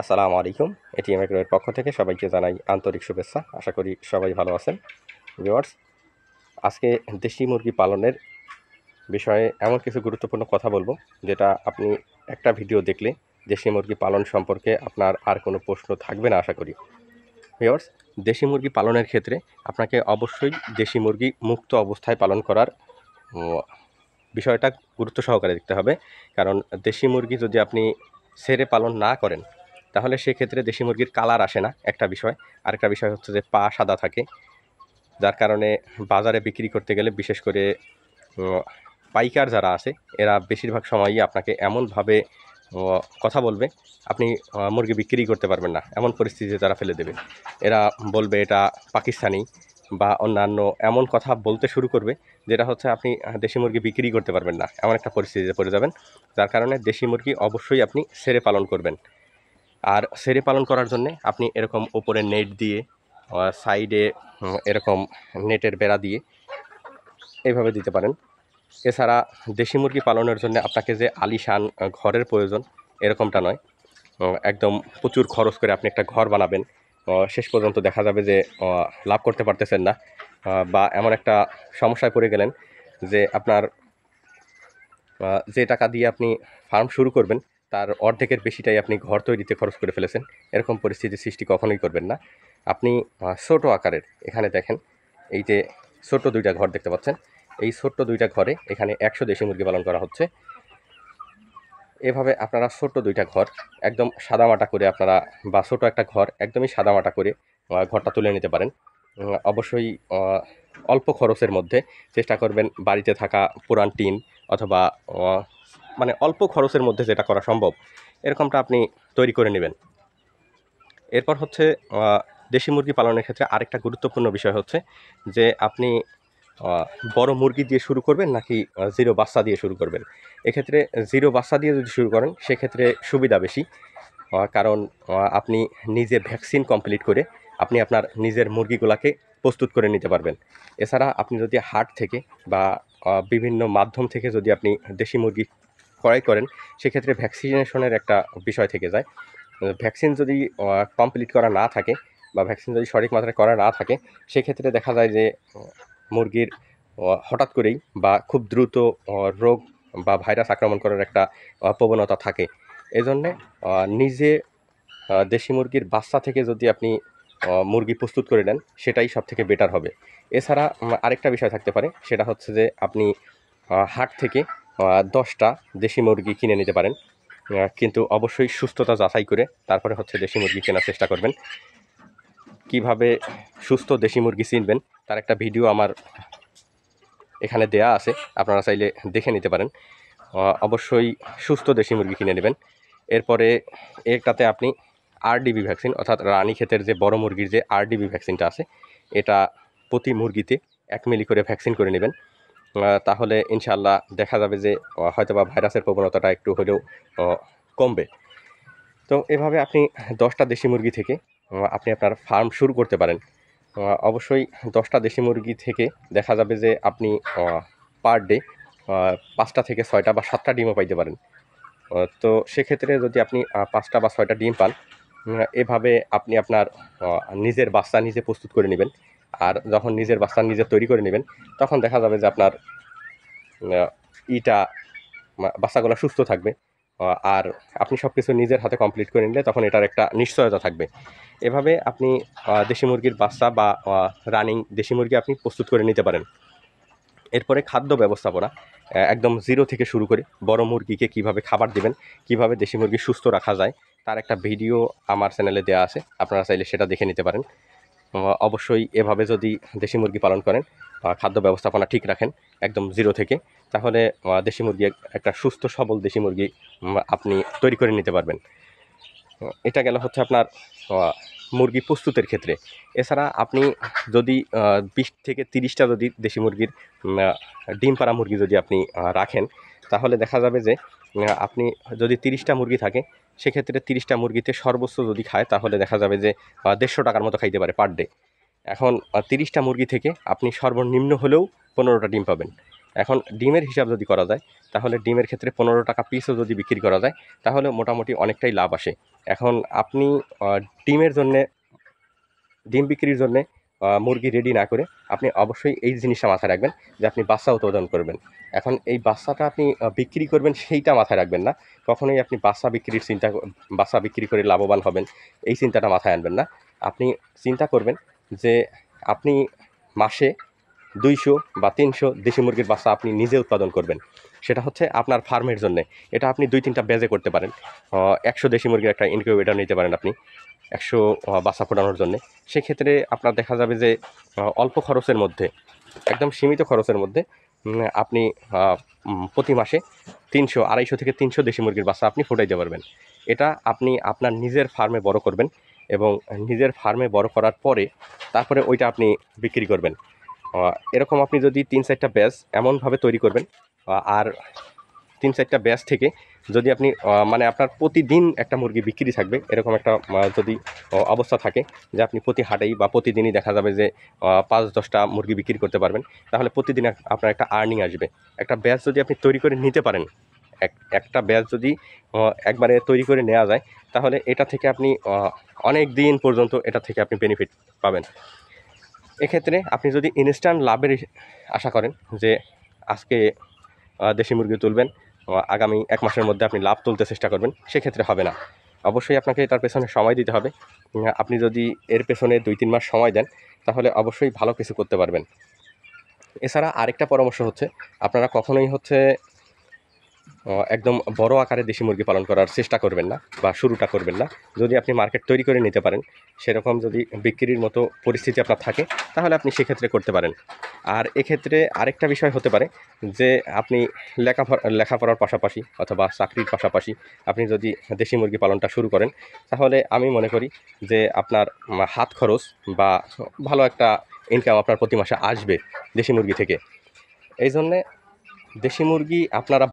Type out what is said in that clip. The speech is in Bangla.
আসসালামু আলাইকুম। এটিএম এগ্রোর পক্ষ থেকে সবাইকে জানাই আন্তরিক শুভেচ্ছা। আশা করি সবাই ভালো আছেন। ভিউয়ার্স, আজকে দেশি মুরগি পালনের বিষয়ে এমন কিছু গুরুত্বপূর্ণ কথা বলবো, যেটা আপনি একটা ভিডিও দেখলে দেশি মুরগি পালন সম্পর্কে আপনার আর কোনো প্রশ্ন থাকবে না আশা করি। ভিউয়ার্স, দেশি মুরগি পালনের ক্ষেত্রে আপনাকে অবশ্যই দেশি মুরগি মুক্ত অবস্থায় পালন করার বিষয়টা গুরুত্ব সহকারে দেখতে হবে। কারণ দেশি মুরগি যদি আপনি ছেড়ে পালন না করেন, তাহলে সেক্ষেত্রে দেশি মুরগির কালার আসে না, একটা বিষয়। আরেকটা বিষয় হচ্ছে যে পা সাদা থাকে, যার কারণে বাজারে বিক্রি করতে গেলে বিশেষ করে পাইকার যারা আছে এরা বেশিরভাগ সময়ই আপনাকে এমনভাবে কথা বলবে, আপনি মুরগি বিক্রি করতে পারবেন না, এমন পরিস্থিতিতে তারা ফেলে দেবে। এরা বলবে এটা পাকিস্তানি বা অন্যান্য এমন কথা বলতে শুরু করবে, যেটা হচ্ছে আপনি দেশি মুরগি বিক্রি করতে পারবেন না, এমন একটা পরিস্থিতিতে পড়ে যাবেন। যার কারণে দেশি মুরগি অবশ্যই আপনি ছেড়ে পালন করবেন। আর ছেড়ে পালন করার জন্যে আপনি এরকম উপরে নেট দিয়ে, সাইডে এরকম নেটের বেড়া দিয়ে এইভাবে দিতে পারেন। এছাড়া দেশি মুরগি পালনের জন্য আপনাকে যে আলিশান ঘরের প্রয়োজন এরকমটা নয়। একদম প্রচুর খরচ করে আপনি একটা ঘর বানাবেন, শেষ পর্যন্ত দেখা যাবে যে লাভ করতে পারতেছেন না, বা এমন একটা সমস্যায় পড়ে গেলেন যে আপনার যে টাকা দিয়ে আপনি ফার্ম শুরু করবেন তার অর্ধেকের বেশিটাই আপনি ঘর তৈরিতে খরচ করে ফেলেছেন। এরকম পরিস্থিতির সৃষ্টি কখনোই করবেন না। আপনি ছোটো আকারের, এখানে দেখেন এই যে ছোট্ট দুইটা ঘর দেখতে পাচ্ছেন, এই ছোট্ট দুইটা ঘরে এখানে 100 দেশি মুরগি পালন করা হচ্ছে। এভাবে আপনারা ছোট্ট দুইটা ঘর একদম সাদামাটা করে আপনারা, বা ছোটো একটা ঘর একদমই সাদামাটা করে ঘরটা তুলে নিতে পারেন। অবশ্যই অল্প খরচের মধ্যে চেষ্টা করবেন বাড়িতে থাকা পুরান টিন অথবা মানে অল্প খরচের মধ্যে যেটা করা সম্ভব এরকমটা আপনি তৈরি করে নেবেন। এরপর হচ্ছে দেশি মুরগি পালনের ক্ষেত্রে আরেকটা গুরুত্বপূর্ণ বিষয় হচ্ছে যে আপনি বড় মুরগি দিয়ে শুরু করবেন নাকি জিরো বাচ্চা দিয়ে শুরু করবেন। এক্ষেত্রে জিরো বাচ্চা দিয়ে যদি শুরু করেন সেক্ষেত্রে সুবিধা বেশি, কারণ আপনি নিজে ভ্যাকসিন কমপ্লিট করে আপনি আপনার নিজের মুরগিগুলাকে প্রস্তুত করে নিতে পারবেন। এছাড়া আপনি যদি হাট থেকে বা বিভিন্ন মাধ্যম থেকে যদি আপনি দেশি মুরগি ক্রয় করেন, সেক্ষেত্রে ভ্যাকসিনেশনের একটা বিষয় থেকে যায়। ভ্যাকসিন যদি কমপ্লিট করা না থাকে বা ভ্যাকসিন যদি সঠিক মাত্রায় করা না থাকে, সেক্ষেত্রে দেখা যায় যে মুরগির হঠাৎ করেই বা খুব দ্রুত রোগ বা ভাইরাস আক্রমণ করার একটা প্রবণতা থাকে। এজন্যে নিজে দেশি মুরগির বাচ্চা থেকে যদি আপনি মুরগি প্রস্তুত করে নেন, সেটাই সবথেকে বেটার হবে। এছাড়া আরেকটা বিষয় থাকতে পারে, সেটা হচ্ছে যে আপনি হাট থেকে 10টা দেশি মুরগি কিনে নিতে পারেন, কিন্তু অবশ্যই সুস্থতা যাচাই করে তারপরে হচ্ছে দেশি মুরগি কেনার চেষ্টা করবেন। কিভাবে সুস্থ দেশি মুরগি চিনবেন তার একটা ভিডিও আমার এখানে দেয়া আছে, আপনারা চাইলে দেখে নিতে পারেন। অবশ্যই সুস্থ দেশি মুরগি কিনে নেবেন। এরপরে এটাতে আপনি আরডিবি ভ্যাকসিন, অর্থাৎ রানীক্ষেতের যে বড় মুরগির যে আরডিবি ভ্যাকসিনটা আছে, এটা প্রতি মুরগিতে 1 মিলি করে ভ্যাকসিন করে নেবেন। তাহলে ইনশাআল্লাহ দেখা যাবে যে হয়তোবা ভাইরাসের প্রবণতাটা একটু হলেও কমবে। তো এভাবে আপনি 10টা দেশি মুরগি থেকে আপনি আপনার ফার্ম শুরু করতে পারেন। অবশ্যই 10টা দেশি মুরগি থেকে দেখা যাবে যে আপনি পার ডে 5টা থেকে 6টা বা 7টা ডিমও পাইতে পারেন। তো সেক্ষেত্রে যদি আপনি 5টা বা 6টা ডিম পান, এভাবে আপনি আপনার নিজের বাচ্চা নিজে প্রস্তুত করে নেবেন। আর যখন নিজের বাচ্চা নিজে তৈরি করে নেবেন, তখন দেখা যাবে যে আপনার বাচ্চাগুলো সুস্থ থাকবে। আর আপনি সব কিছু নিজের হাতে কমপ্লিট করে নিলে তখন এটার একটা নিশ্চয়তা থাকবে। এভাবে আপনি দেশি মুরগির বাচ্চা বা রানিং দেশি মুরগি আপনি প্রস্তুত করে নিতে পারেন। এরপরে খাদ্য ব্যবস্থাপনা একদম জিরো থেকে শুরু করে বড় মুরগিকে কিভাবে খাবার দিবেন, কিভাবে দেশি মুরগি সুস্থ রাখা যায়, তার একটা ভিডিও আমার চ্যানেলে দেওয়া আছে, আপনারা চাইলে সেটা দেখে নিতে পারেন। অবশ্যই এভাবে যদি দেশি মুরগি পালন করেন, খাদ্য ব্যবস্থাপনা ঠিক রাখেন একদম জিরো থেকে, তাহলে দেশি মুরগি একটা সুস্থ সবল দেশি মুরগি আপনি তৈরি করে নিতে পারবেন। এটা গেল হচ্ছে আপনার মুরগি প্রস্তুতের ক্ষেত্রে। এছাড়া আপনি যদি 20 থেকে 30টা যদি দেশি মুরগির ডিম পাড়া মুরগি যদি আপনি রাখেন, তাহলে দেখা যাবে যে আপনি যদি 30টা মুরগি থাকে, সেক্ষেত্রে 30টা মুরগিতে সর্বোচ্চ যদি খায় তাহলে দেখা যাবে যে 150 টাকার মতো খাইতে পারে পার ডে। এখন 30টা মুরগি থেকে আপনি সর্বনিম্ন হলেও 15টা ডিম পাবেন। এখন ডিমের হিসাব যদি করা যায়, তাহলে ডিমের ক্ষেত্রে 15 টাকা পিসও যদি বিক্রি করা যায়, তাহলে মোটামুটি অনেকটাই লাভ আসে। এখন আপনি ডিমের জন্যে, ডিম বিক্রির জন্যে মুরগি রেডি না করে আপনি অবশ্যই এই জিনিসটা মাথায় রাখবেন যে আপনি বাচ্চা উৎপাদন করবেন। এখন এই বাচ্চাটা আপনি বিক্রি করবেন সেইটা মাথায় রাখবেন না। কখনোই আপনি বাচ্চা বিক্রির বাচ্চা বিক্রি করে লাভবান হবেন এই চিন্তাটা মাথায় আনবেন না। আপনি চিন্তা করবেন যে আপনি মাসে 200 বা 300 দেশি মুরগির বাচ্চা আপনি নিজে উৎপাদন করবেন। সেটা হচ্ছে আপনার ফার্মের জন্যে। এটা আপনি 2-3টা ব্যাচে করতে পারেন। 100 দেশি মুরগির একটা ইনকিউবেটর নিতে পারেন আপনি 100 বাচ্চা ফোটানোর জন্যে। সেক্ষেত্রে আপনার দেখা যাবে যে অল্প খরচের মধ্যে, একদম সীমিত খরচের মধ্যে আপনি প্রতি মাসে 250 থেকে 300 দেশি মুরগির বাচ্চা আপনি ফুটাইতে পারবেন। এটা আপনি আপনার নিজের ফার্মে বড় করবেন এবং নিজের ফার্মে বড় করার পরে তারপরে ওইটা আপনি বিক্রি করবেন। এরকম আপনি যদি 3-4টা ব্যাচ এমনভাবে তৈরি করবেন, আর 3-4টা ব্যাচ থেকে যদি আপনি মানে আপনার প্রতিদিন একটা মুরগি বিক্রি থাকবে, এরকম একটা যদি অবস্থা থাকে যে আপনি প্রতি হাটেই বা প্রতিদিনই দেখা যাবে যে 5-10টা মুরগি বিক্রি করতে পারবেন, তাহলে প্রতিদিন আপনার একটা আর্নিং আসবে। একটা ব্যাচ যদি আপনি তৈরি করে নিতে পারেন, একটা ব্যাচ যদি একবারে তৈরি করে নেওয়া যায়, তাহলে এটা থেকে আপনি অনেক দিন পর্যন্ত এটা থেকে আপনি বেনিফিট পাবেন। এক্ষেত্রে আপনি যদি ইনস্ট্যান্ট লাভের আশা করেন যে আজকে দেশি মুরগি তুলবেন, আগামী 1 মাসের মধ্যে আপনি লাভ তুলতে চেষ্টা করবেন, সেক্ষেত্রে হবে না। অবশ্যই আপনাকে এটার পেছনে সময় দিতে হবে। আপনি যদি এর পেছনে 2-3 মাস সময় দেন, তাহলে অবশ্যই ভালো কিছু করতে পারবেন। এছাড়া আরেকটা পরামর্শ হচ্ছে, আপনারা কখনোই হচ্ছে একদম বড় আকারে দেশি মুরগি পালন করার চেষ্টা করবেন না বা শুরুটা করবেন না। যদি আপনি মার্কেট তৈরি করে নিতে পারেন, সেরকম যদি বিক্রির মতো পরিস্থিতি আপনার থাকে, তাহলে আপনি সেক্ষেত্রে করতে পারেন। আর এক্ষেত্রে আরেকটা বিষয় হতে পারে যে আপনি লেখাপড়ার পাশাপাশি অথবা চাকরির পাশাপাশি আপনি যদি দেশি মুরগি পালনটা শুরু করেন, তাহলে আমি মনে করি যে আপনার হাত খরচ বা ভালো একটা ইনকাম আপনার প্রতি মাসে আসবে দেশি মুরগি থেকে। এই জন্যে দেশি মুরগি আপনারা